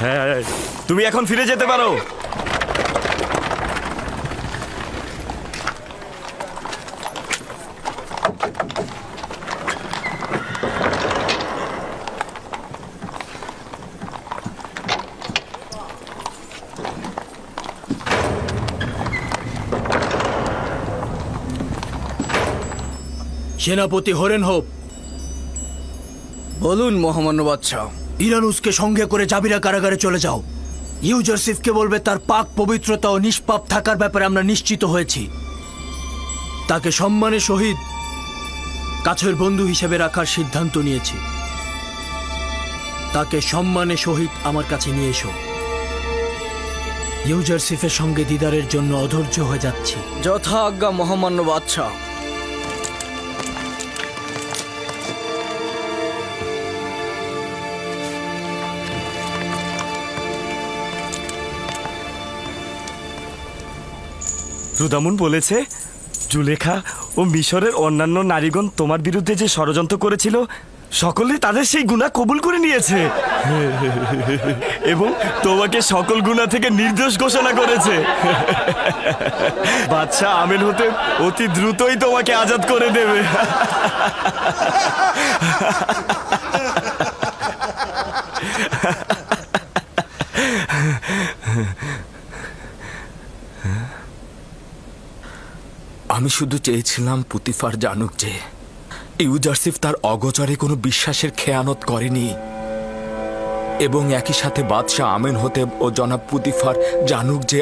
হ্যাঁ, তুমি এখন ফিরে যেতে পারো। সেনাপতি হরেন হোপ। বলুন মহামান্য বাদশাহ। ইরানুসকে সঙ্গে করে জাবিরা কারাগারে চলে যাও। ইউজারসিফকে বলবে তার পাক পবিত্রতা ও নিষ্পাপ থাকার ব্যাপারে আমরা নিশ্চিত হয়েছি। তাকে সম্মানের সহিত কাছের বন্ধু হিসেবে রাখার সিদ্ধান্ত নিয়েছি। তাকে সম্মানের সহিত আমার কাছে নিয়ে এসো। ইউজারসিফের সঙ্গে দিদারের জন্য অধৈর্য হয়ে যাচ্ছি। যথা আজ্ঞা মহামান্য বাদশাহ। রুদামুন বলেছে জুলেখা ও মিশরের অন্যান্য নারীগণ তোমার বিরুদ্ধে যে ষড়যন্ত্র করেছিল সকলে তাদের সেই গুনাহ কবুল করে নিয়েছে এবং তোমাকে সকল গুনাহ থেকে নির্দোষ ঘোষণা করেছে। বাদশাহ আমেন হতে অতি দ্রুতই তোমাকে আজাদ করে দেবে। আমি শুধু চেয়েছিলাম পুতিফার জানুক যে ইউজারসিফ তার অগোচরে কোনো বিশ্বাসের খেয়ানত করেনি এবং একই সাথে বাদশাহ আমেন হতেব ও জনাব পুতিফার জানুক যে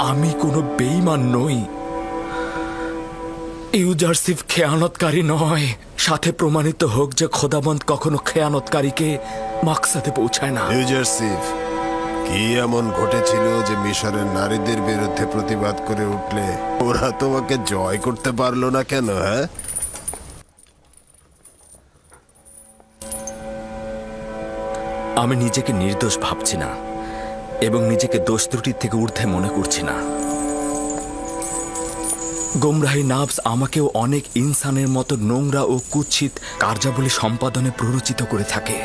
আমি কোনো বেঈমান নই। ইউজারসিফ খেয়ানতকারী নয়, সাথে প্রমাণিত হোক যে খোদাবন্দ কখনো খেয়ানতকারীকে মাকসাদে পৌঁছায় না। ইউজারসিফ, কি এমন ঘটেছিল যে মিশরের নারীদের বিরুদ্ধে প্রতিবাদ করে উঠলে ওরা তোমাকে জয় করতে পারলো না কেন? হ্যাঁ, আমি নিজেকে নির্দোষ ভাবছি না এবং নিজেকে দোষ ত্রুটির থেকে ঊর্ধ্বে মনে করছি না। গোমরাহি নাফস আমাকেও অনেক ইনসানের মতো নোংরা ও কুৎসিত কার্যাবলী সম্পাদনে প্ররোচিত করে থাকে,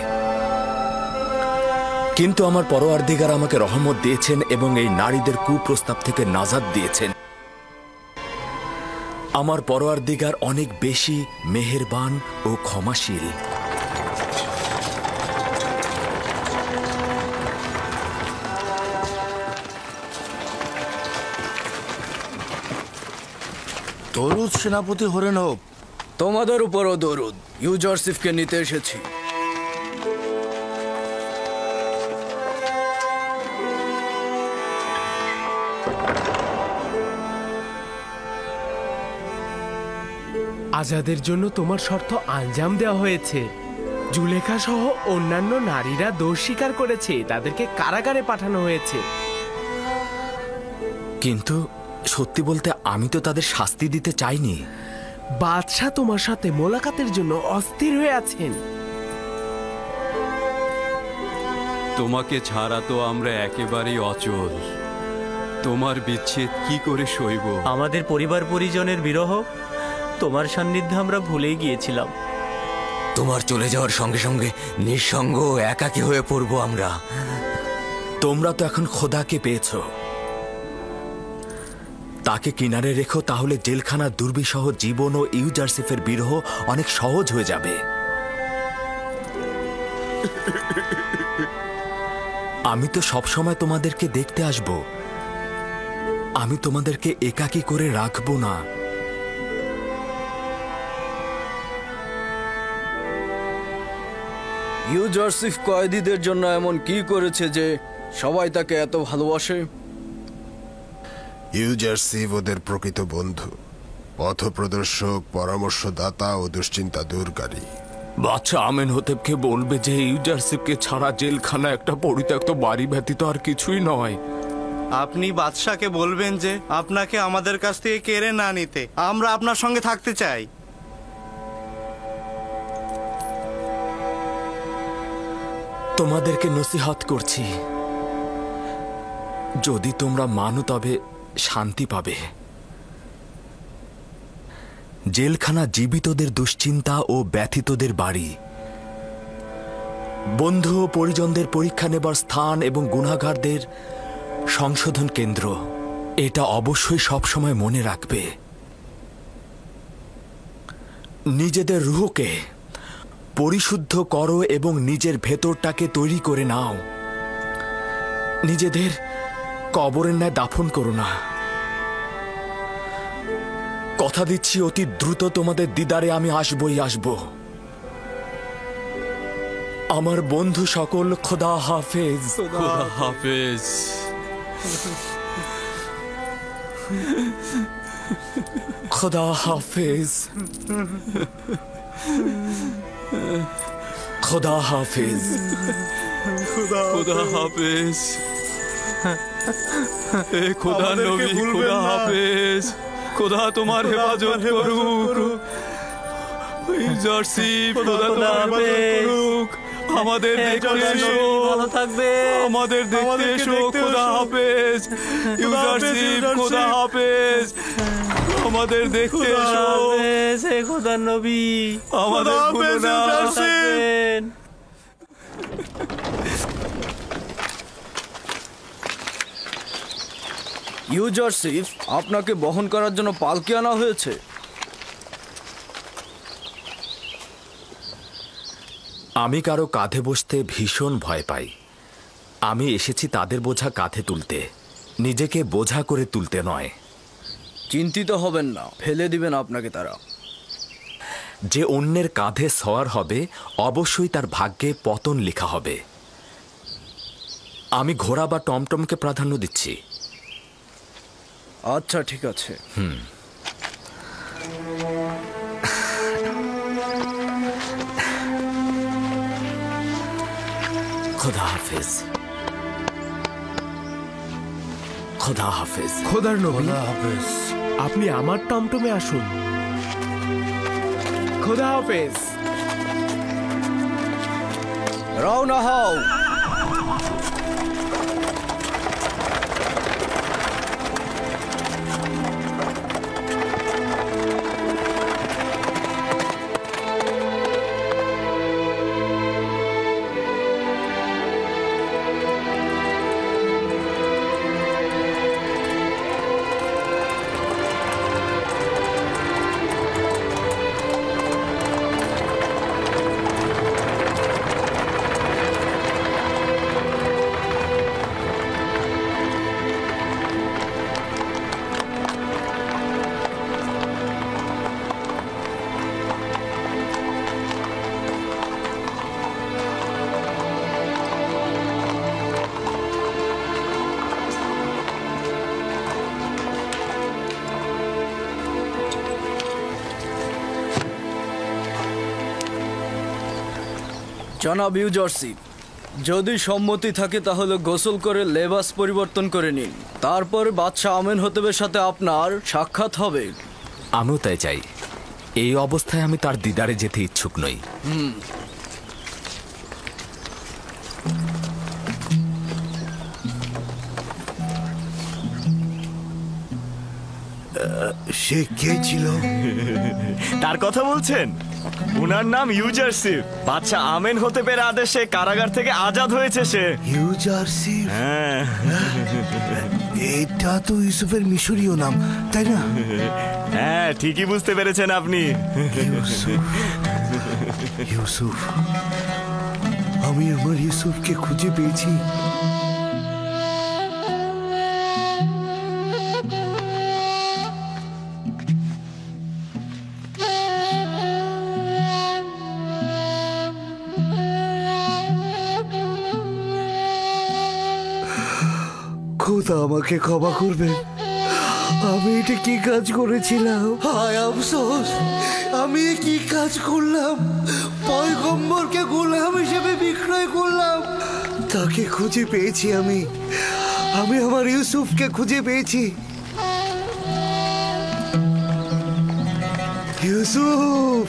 কিন্তু আমার পরওয়ারদিগার আমাকে রহমত দিয়েছেন এবং এই নারীদের কুপ্রস্তাব থেকে নাজাত দিয়েছেন। আমার পরওয়ারদিগার অনেক বেশি মেহেরবান ও ক্ষমাশীল। দরুদ সেনাপতি হরেন হোপ। তোমাদের উপরও দরুদ। ইউজারসিফকে নিতে এসেছি। আজাদের জন্য তোমার শর্ত আঞ্জাম দেওয়া হয়েছে। জুলেখা সহ অন্যান্য নারীরা দোষ স্বীকার করেছে, তাদেরকে কারাগারে পাঠানো হয়েছে। কিন্তু সত্যি বলতে আমি তো তাদের শাস্তি দিতে চাইনি। বাদশাহ তোমার সাথে মোলাকাতের জন্য অস্থির হয়ে আছেন। তোমাকে ছাড়া তো আমরা একেবারেই অচল। তোমার বিচ্ছেদ কি করে সইব? আমাদের পরিবার পরিজনের বিরহ তোমার সান্নিধ্যে আমরা ভুলেই গিয়েছিলাম। তোমার চলে যাওয়ার সঙ্গে সঙ্গে নিঃসঙ্গ ও একাকী হয়ে পড়ব আমরা। তোমরা তো এখন খোদাকে পেয়েছ, তাকে কিনারে রেখো, তাহলে জেলখানার দুর্বিষহ জীবন ও ইউজারসিফের বিরহ অনেক সহজ হয়ে যাবে। আমি তো সবসময় তোমাদেরকে দেখতে আসব, আমি তোমাদেরকে একাকী করে রাখবো না। ইউজারসিফ কয়েদিদের জন্য এমন কি করেছে যে সবাই তাকে এত ভালোবাসে? ইউজারসিফ ওদের প্রকৃত বন্ধু, পথপ্রদর্শক, পরামর্শদাতা ও দুশ্চিন্তা দূরকারী। বাদশাহ আমেন হতেবকে বলবে যে ইউজারসিফকে ছাড়া জেলখানা একটা পরিত্যক্ত বাড়ি ব্যতীত আর কিছুই নয়। আপনি বাদশাকে বলবেন যে আপনাকে আমাদের কাছ থেকে কেড়ে না নিতে, আমরা আপনার সঙ্গে থাকতে চাই। তোমাদেরকে নসিহত করছি, যদি তোমরা মানো তবে শান্তি পাবে। জেলখানা জীবিতদের দুশ্চিন্তা ও ব্যথিতদের বাড়ি। বন্ধু ও পরিজনদের পরীক্ষা নেবার স্থান এবং গুনাহগারদের সংশোধন কেন্দ্র। এটা অবশ্যই সবসময় মনে রাখবে। নিজেদের রুহকে পরিশুদ্ধ করো এবং নিজের ভেতরটাকে তৈরি করে নাও। নিজেদের কবরের ন্যায় দাফন করো না। কথা দিচ্ছি অতি দ্রুত তোমাদের দিদারে আমি আসবই আসব। আমার বন্ধু সকল, খোদা হাফেজ। খোদা হাফেজ। খোদা হাফেজ। খোদা হাফেজ। খোদা হাফেজ। এ খোদা নবী, খোদা হাফেজ। খোদা তোমার হেফাজত করুক। ইউজারশিপ, খোদা তোমার হেফাজত করুক। আমাদের দেখতে এসো, ভালো থাকবে। আমাদের দেখতে এসো। খোদা হাফেজ। ইউজারশিপ, খোদা হাফেজ। আমাদের দেখতে এসো। হে খোদা নবী, আমাদের ভুলো না। থাকবেন। ইউজারশিপ, আপনাকে বহন করার জন্য পালকি আনা হয়েছে। আমি কারো কাঁধে বসতে ভীষণ ভয় পাই। আমি এসেছি তাদের বোঝা কাঁধে তুলতে, নিজেকে বোঝা করে তুলতে নয়। চিন্তিত হবেন না, ফেলে দিবেন আপনাকে তারা। যে অন্যের কাঁধে সওয়ার হবে অবশ্যই তার ভাগ্যে পতন লেখা হবে। আমি ঘোড়া বা টমটমকে প্রাধান্য দিচ্ছি। আচ্ছা, ঠিক আছে। খোদা হাফেজ। খোদা হাফেজ। খোদার নবী, আপনি আমার টমটমে আসুন। খোদা হাফেজ। রওনা হও। জনাব ইউজারশিপ, যদি সম্মতি থাকে তাহলে গোসল করে লেবাস পরিবর্তন করে নিন। তারপর বাদশাহ আমেন হতেবের সাথে আপনার সাক্ষাৎ হবে। আমিও তাই চাই। এই অবস্থায় আমি তার দিদারে যেতে ইচ্ছুক নই। সে কে ছিল? তার কথা বলছেন? উনার নাম ইউজারশিপ। বাদশাহ আমেন হতে পেরে আদেশে কারাগার থেকে আজাদ হয়েছে সে। ইউজারশিপ? হ্যাঁ, এটা তো ইউসুফের মিশরীয় নাম, তাই না? হ্যাঁ, ঠিকই বুঝতে পেরেছেন আপনি। ইউসুফ, ইউসুফ, আমি আমার ইউসুফকে খুঁজে পেয়েছি। খোদা আমাকে ক্ষমা করবেন, আমি এটা কি কাজ করেছিলাম? হায় আফসোস, আমি কি কাজ করলাম? পয়গম্বরকে গোলাম হিসেবে বিক্রয় করলাম। তাকে খুঁজে পেয়েছি আমি আমার ইউসুফকে খুঁজে পেয়েছি। ইউসুফ,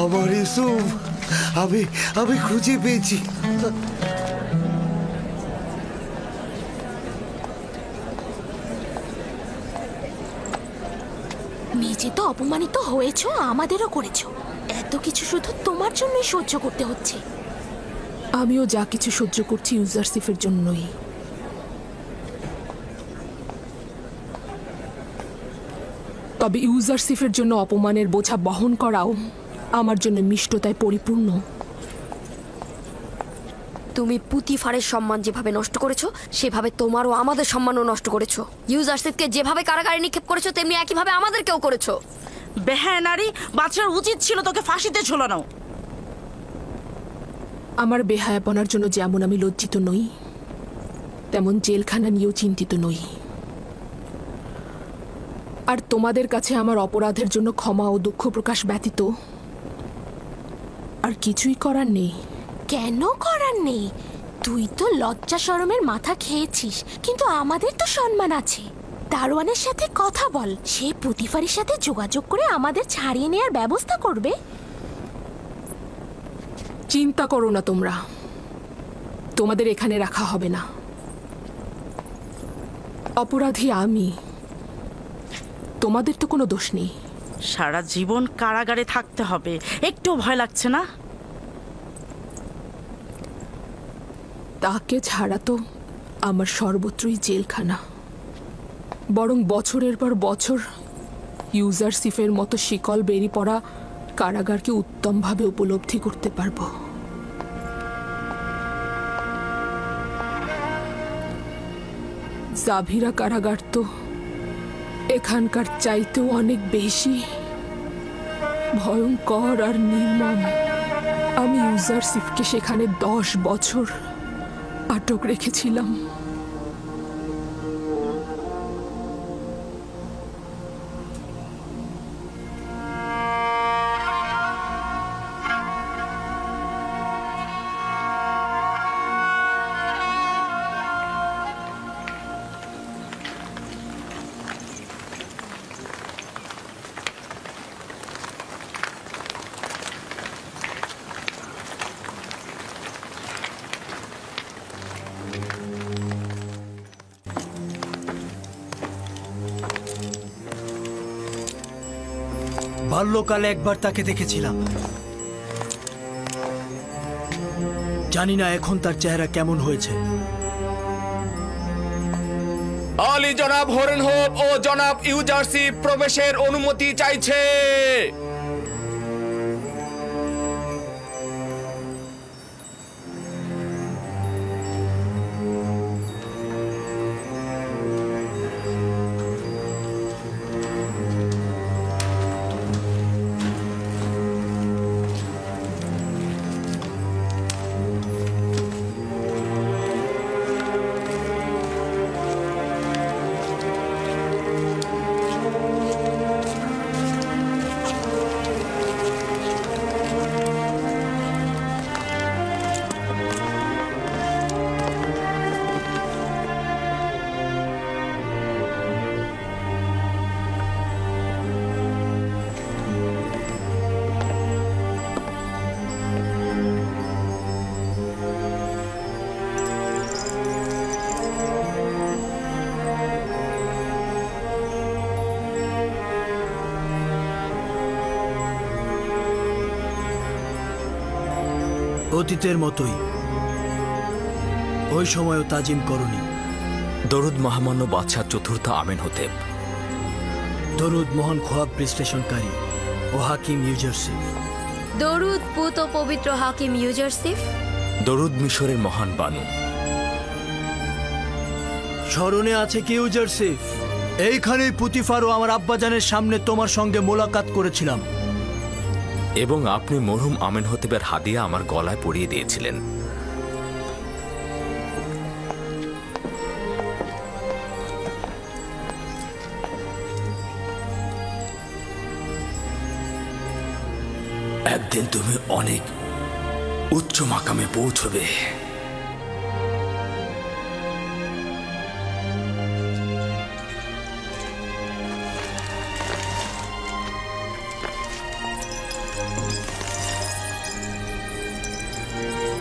আমার ইউসুফ, আমি খুঁজে পেয়েছি। নিজে তো অপমানিত হয়েছো, আমাদেরও করেছো। এত কিছু শুধু তোমার জন্যই সহ্য করতে হচ্ছে। আমিও যা কিছু সহ্য করছি ইউজারসিফের জন্যই। তবে ইউজারসিফের জন্য অপমানের বোঝা বহন করাও আমার জন্য মিষ্টতায় পরিপূর্ণ। তুমি পুতিফারের সম্মান যেভাবে নষ্ট করেছো, সেভাবে তোমারও আমাদের সম্মানও নষ্ট করেছো। ইউজারসিফকে যেভাবে কারাগারে নিক্ষেপ করেছো, তেমনি একইভাবে আমাদেরকেও করেছো। বেহায়া নারী, বাদশার উচিত ছিল তোকে ফাঁসিতে ঝোলানো। আমার বেহায়াপনার জন্য যেমন আমি লজ্জিত নই, তেমন জেলখানা নিয়েও চিন্তিত নই। আর তোমাদের কাছে আমার অপরাধের জন্য ক্ষমা ও দুঃখ প্রকাশ ব্যতীত আর কিছুই করার নেই। কেন করার নেই? তুই তো লজ্জা শরমের মাথা খেয়েছিস, কিন্তু আমাদের তো সম্মান আছে। দারোয়ানের সাথে কথা বল, সে পুতিফারের সাথে যোগাযোগ করে আমাদের ছাড়িয়ে নেওয়ার ব্যবস্থা করবে। চিন্তা করো না তোমরা, তোমাদের এখানে রাখা হবে না। অপরাধী আমি, তোমাদের তো কোনো দোষ নেই। সারা জীবন কারাগারে থাকতে হবে, একটু ভয় লাগছে না? তাকে ছাড়া তো আমার সর্বত্রই জেলখানা। বরং বছরের পর বছর ইউজারসিফের মতো শিকল বেরিয়ে পড়া কারাগারকে উত্তমভাবে উপলব্ধি করতে পারবো। জাভিরা কারাগার তো এখানকার চাইতেও অনেক বেশি ভয়ঙ্কর আর নির্মম। আমি ইউজারসিফকে সেখানে 10 বছর আটক রেখেছিলাম। বাল্যকালে একবার তাকে দেখেছিলাম, জানি না এখন তার চেহারা কেমন হয়েছে। আলী জনাব হরেনহোপ ও জনাব ইউজারসিফ প্রবেশের অনুমতি চাইছে। অতীতের মতোই ওই সময়ও তাজিম করনি। দরুদ মহামান্য বাদশাহ চতুর্থ আমেন হতেব। দরুদ মহান খোয়াব বিশ্লেষণকারী ও হাকিম ইউজারসিফ। দরুদ পুত ও পবিত্র হাকিম ইউজারসিফ। দরুদ মিশরের মহান বানু। স্মরণে আছে কি ইউজারসিফ? এইখানেই পুতিফার ও আমার আব্বাজানের সামনে তোমার সঙ্গে মোলাকাত করেছিলাম। এবং আপনি মরহুম আমেন হতেবের হাদিয়া আমার গলায় পরিয়ে দিয়েছিলেন। একদিন তুমি অনেক উচ্চ মাকামে পৌঁছবে।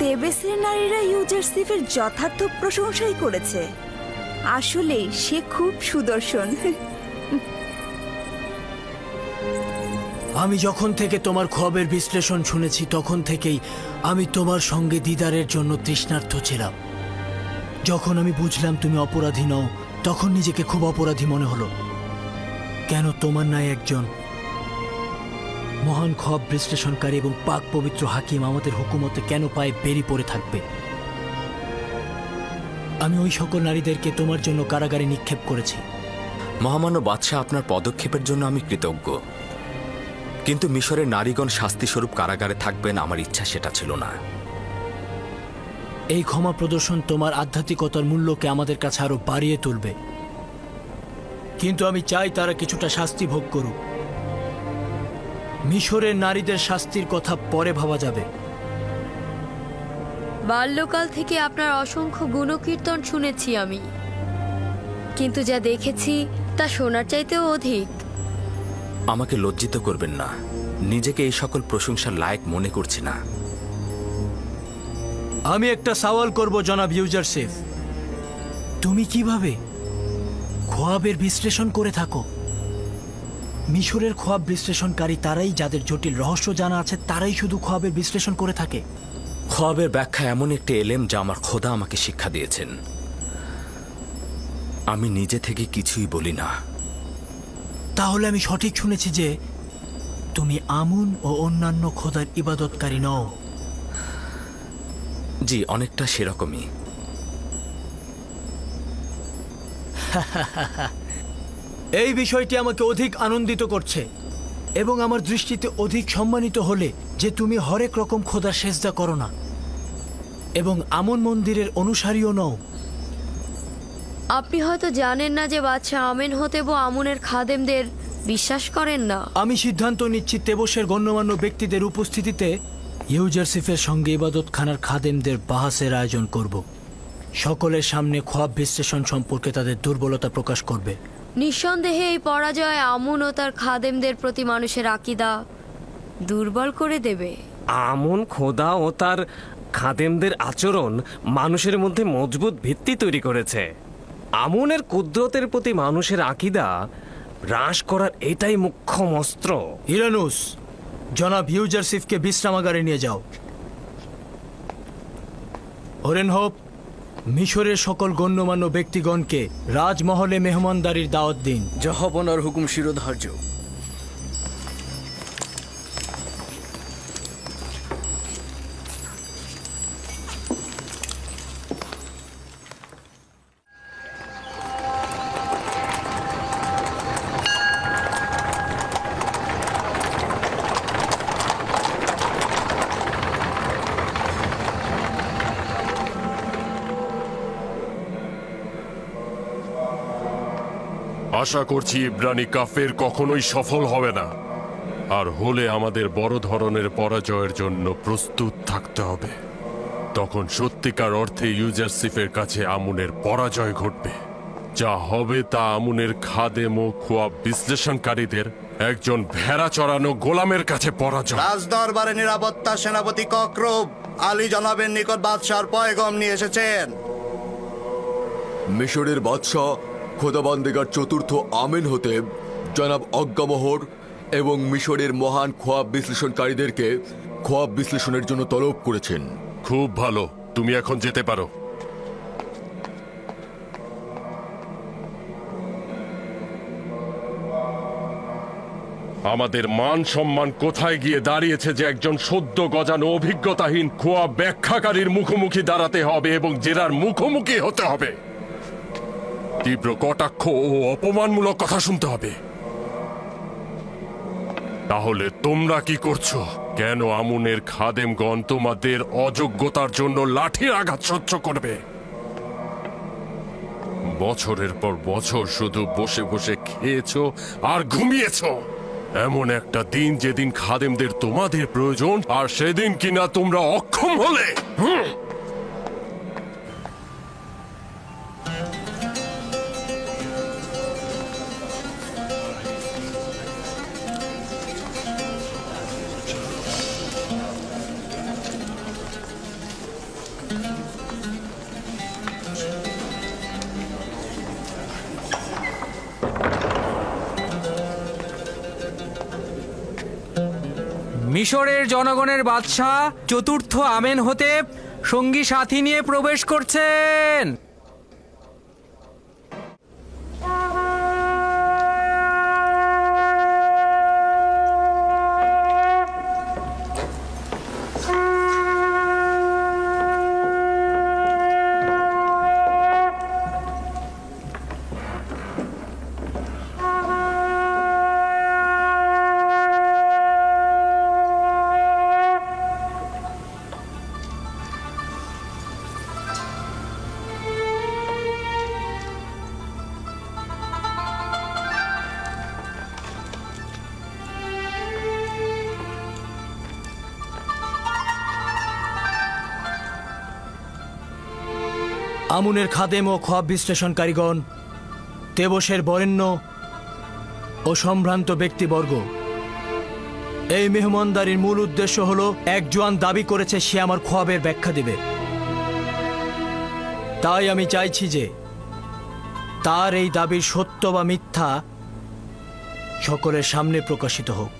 তেবেসের নারীরা ইউজারসিফের যথার্থ প্রশংসাই করেছে। আসলে সে খুব সুদর্শন। আমি যখন থেকে তোমার খোয়াবের বিশ্লেষণ শুনেছি তখন থেকেই আমি তোমার সঙ্গে দিদারের জন্য তৃষ্ণার্ত ছিলাম। যখন আমি বুঝলাম তুমি অপরাধী নও তখন নিজেকে খুব অপরাধী মনে হলো। কেন তোমার নাই একজন মহান খোয়াব বিশ্লেষণকারী এবং পাক পবিত্র হাকিম আমাদের হুকুমতে কেন পায়ে বেরি পড়ে থাকবে? আমি ওই সকল নারীদেরকে তোমার জন্য কারাগারে নিক্ষেপ করেছি। মহামান্য বাদশাহ, আপনার পদক্ষেপের জন্য আমি কৃতজ্ঞ, কিন্তু মিশরের নারীগণ শাস্তিস্বরূপ কারাগারে থাকবেন আমার ইচ্ছা সেটা ছিল না। এই ক্ষমা প্রদর্শন তোমার আধ্যাত্মিকতার মূল্যকে আমাদের কাছে আরো বাড়িয়ে তুলবে, কিন্তু আমি চাই তারা কিছুটা শাস্তি ভোগ করুক। মিশরের নারীদের শাস্তির কথা পরে ভাবা যাবে। বাল্যকাল থেকে আপনার অসংখ্য গুণকীর্তন শুনেছি আমি, কিন্তু যা দেখেছি তা শোনার চাইতেও অধিক। আমাকে লজ্জিত করবেন না, নিজেকে এই সকল প্রশংসার লায়ক মনে করছি না। আমি একটা সওয়াল করব জনাব ইউজারসিফ, তুমি কিভাবে খোয়াবের বিশ্লেষণ করে থাকো? মিশরের খোয়াব বিশ্লেষণকারী তারাই, যাদের জটিল রহস্য জানা আছে তারাই শুধু খোয়াবের বিশ্লেষণ করে থাকে। খোয়াবের ব্যাখ্যা এমন একটি এলেম যা আমার খোদা আমাকে শিক্ষা দিয়েছেন। আমি নিজে থেকে কিছুই বলি না। তাহলে আমি সঠিক শুনেছি যে তুমি আমুন ও অন্যান্য খোদার ইবাদতকারী নও? জি, অনেকটা সেরকমই। এই বিষয়টি আমাকে অধিক আনন্দিত করছে এবং আমার দৃষ্টিতে অধিক সম্মানিত হলে যে তুমি হরেক রকম খোদার সেজদা করো না এবং আমন মন্দিরের অনুসারীও নও। আপনি হয়তো জানেন না যে বাদশাহ আমেনহোতেব আমুনের খাদেমদের বিশ্বাস করেন না। আমি সিদ্ধান্ত নিচ্ছি তেবসের গণ্যমান্য ব্যক্তিদের উপস্থিতিতে ইউজারসিফের সঙ্গে ইবাদতখানার খাদেমদের বাহাসের আয়োজন করব। সকলের সামনে খোয়াব বিশ্লেষণ সম্পর্কে তাদের দুর্বলতা প্রকাশ করবে। নিঃসন্দেহে এই পরাজয় আমুন ও তার খাদেমদের প্রতি মানুষের আকীদা দুর্বল করে দেবে। আমুন খোদা ও তার খাদেমদের আচরণ মানুষের মধ্যে মজবুত ভিত্তি তৈরি করেছে। আমুনের কুদরতের প্রতি মানুষের আকীদা হ্রাস করার এটাই মুখ্য অস্ত্র। ইরানুস, জনাব ইউজারসিফকে বিশ্রামাগারে নিয়ে যাও। ওরেনহোপ, মিশরের সকল গণ্যমান্য ব্যক্তিগণকে রাজমহলে মেহমানদারির দাওয়াত দিন। জাহাপনার হুকুম শিরোধার্য। আশা করছি ইব্রানি কাফের কখনোই সফল হবে না, আর হলে আমাদের বড় ধরনের পরাজয়ের জন্য প্রস্তুত থাকতে হবে। তখন সত্যিকার অর্থে ইউজারসিফের কাছে আমুনের পরাজয় ঘটবে। যা হবে তা আমুনের খাদেম ও খোয়াব বিশ্লেষণকারীদের একজন ভেড়া চড়ানো গোলামের কাছে পরাজয়। রাজদরবারে নিরাপত্তা সেনাপতি ককরব আলী জনাবের নিকট বাদশার পয়গম নিয়ে এসেছেন। মিশরের বাদশাহ খোদাবান্দেগার চতুর্থ আমেনহোতেব জনাব অজ্ঞামোহর এবং মিশরের মহান খোয়াব বিশ্লেষণকারীদেরকে খোয়াব বিশ্লেষণের জন্য তলব করেছেন। খুব ভালো, তুমি এখন যেতে পারো। আমাদের মান সম্মান কোথায় গিয়ে দাঁড়িয়েছে যে একজন সদ্য গজানো অভিজ্ঞতাহীন খোয়াব ব্যাখ্যাকারীর মুখোমুখি দাঁড়াতে হবে এবং জেরার মুখোমুখি হতে হবে। তীব্র কটাক্ষ ও অপমানমূলক কথা শুনতে হবে। তাহলে তোমরা কি করছো? কেন আমুনের খাদেমগণ তোমাদের অযোগ্যতার জন্য লাঠির আঘাত সহ্য করবে? বছরের পর বছর শুধু বসে বসে খেয়েছো আর ঘুমিয়েছো। এমন একটা দিন যেদিন খাদেমদের তোমাদের প্রয়োজন, আর সেদিন কিনা তোমরা অক্ষম হলে। মিশরের জনগণের বাদশাহ চতুর্থ আমেনহোতেপ সঙ্গী সাথী নিয়ে প্রবেশ করছেন। আমুনের খাদেম ও খোয়াব বিশ্লেষণকারীগণ, তেবসের বরেণ্য ও সম্ভ্রান্ত ব্যক্তিবর্গ, এই মেহমানদারির মূল উদ্দেশ্য হলো এক জোয়ান দাবি করেছে সে আমার খোয়াবের ব্যাখ্যা দেবে। তাই আমি চাইছি যে তার এই দাবির সত্য বা মিথ্যা সকলের সামনে প্রকাশিত হোক।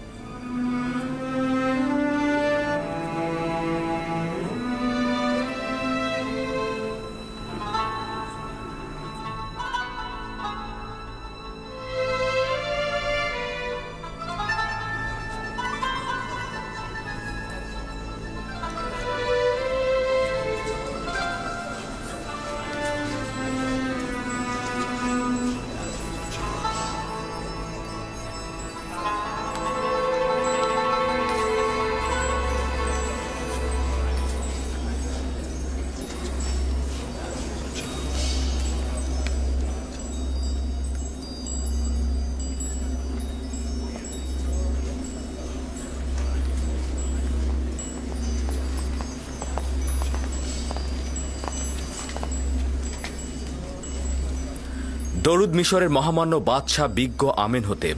দরুদ মিশরের মহামান্য বাদশাহ বিজ্ঞ আমেনহোতেপ।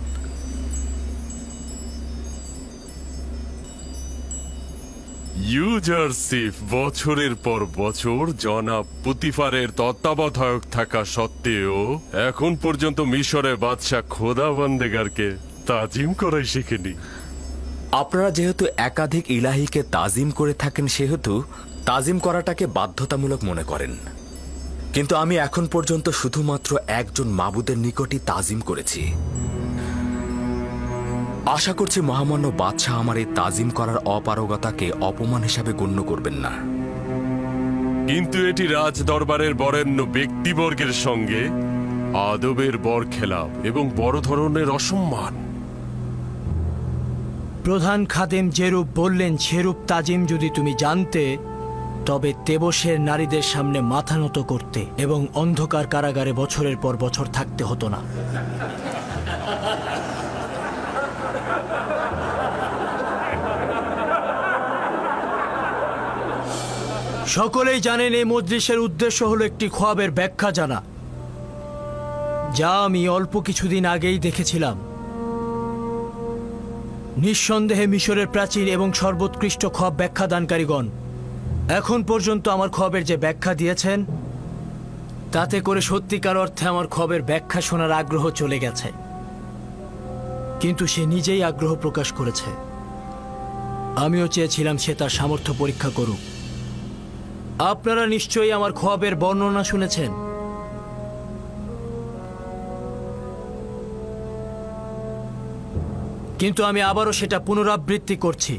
ইউজারসিফ বছরের পর বছর জনাব পুতিফারের তত্ত্বাবধায়ক থাকা সত্ত্বেও এখন পর্যন্ত মিশরের বাদশাহ খোদাবন্দেগারকে তাজিম করাই শিখেনি। আপনারা যেহেতু একাধিক ইলাহিকে তাজিম করে থাকেন সেহেতু তাজিম করাটাকে বাধ্যতামূলক মনে করেন, কিন্তু আমি এখন পর্যন্ত শুধুমাত্র একজন মাবুদের নিকটই তাজিম করেছি। আশা করছি মহামান্য বাদশাহ আমার এই তাজিম করার অপারগতাকে অপমান হিসাবে গণ্য করবেন না। কিন্তু এটি রাজ দরবারের বরেণ্য ব্যক্তিবর্গের সঙ্গে আদবের বরখেলাপ এবং বড় ধরনের অসম্মান। প্রধান খাদেম যেরূপ বললেন সেরূপ তাজিম যদি তুমি জানতে, তবে তেবসের নারীদের সামনে মাথা নত করতে এবং অন্ধকার কারাগারে বছরের পর বছর থাকতে হতো না। সকলেই জানেন এই মজলিসের উদ্দেশ্য হলো একটি খোয়াবের ব্যাখ্যা জানা, যা আমি অল্প কিছুদিন আগেই দেখেছিলাম। নিঃসন্দেহে মিশরের প্রাচীন এবং সর্বোৎকৃষ্ট খোয়াব ব্যাখ্যাদানকারীগণ এখন পর্যন্ত আমার খোয়াবের যে ব্যাখ্যা দিয়েছেন, তাতে করে সত্যিকার অর্থে আমার খোয়াবের ব্যাখ্যা শোনার আগ্রহ চলে গেছে। কিন্তু সে নিজেই আগ্রহ প্রকাশ করেছে। আমিও চেয়েছিলাম সে তার সামর্থ্য পরীক্ষা করুক। আপনারা নিশ্চয়ই আমার খোয়াবের বর্ণনা শুনেছেন। কিন্তু আমি আবারও সেটা পুনরাবৃত্তি করছি।